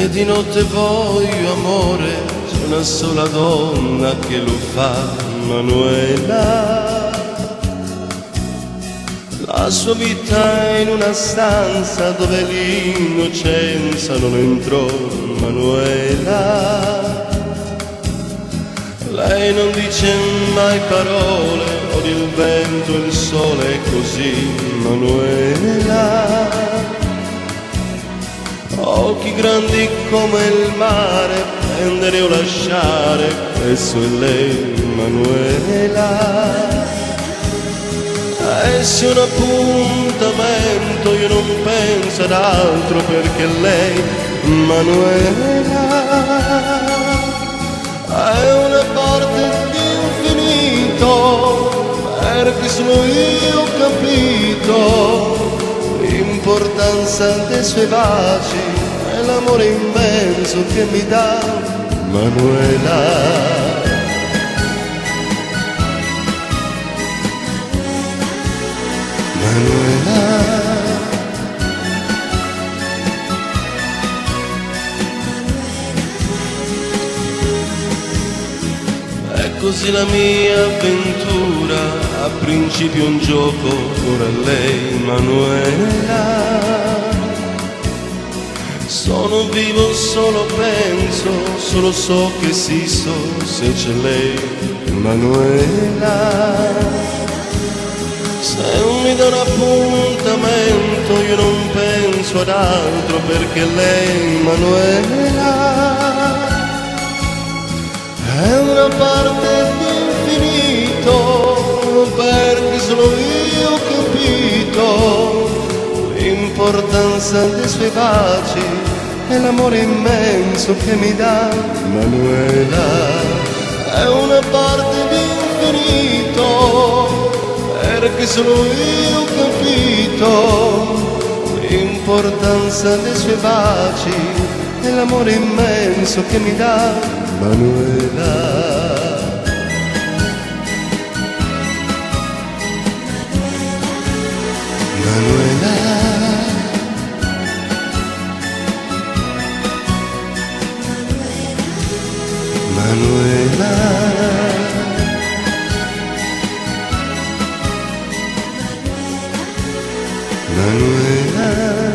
E di notte voglio amore, c'è una sola donna che lo fa, Manuela. La sua vita è in una stanza dove l'innocenza non entrò, Manuela. Lei non dice mai parole, odia il vento e il sole, così, Manuela. Occhi grandi come il mare, prendere o lasciare, questo è lei, Manuela. E se un appuntamento io non penso ad altro perché lei, Manuela, è una parte di infinito, perché sono io ho capito l'importanza dei suoi baci e l'amore immenso che mi dà, Manuela. Manuela. È così la mia avventura, a principio un gioco, ora lei, Manuela. Sono vivo, solo penso, solo so che esisto se c'è lei, Manuela. Se mi dà un appuntamento io non penso ad altro perché lei, Manuela, è una parte di infinito, perché solo io ho capito l'importanza dei suoi baci e l'amore immenso che mi dà, Manuela. È una parte di infinito, perché solo io ho capito l'importanza dei suoi baci e l'amore immenso che mi dà, Manuela. Manuela. Manuela. Manuela.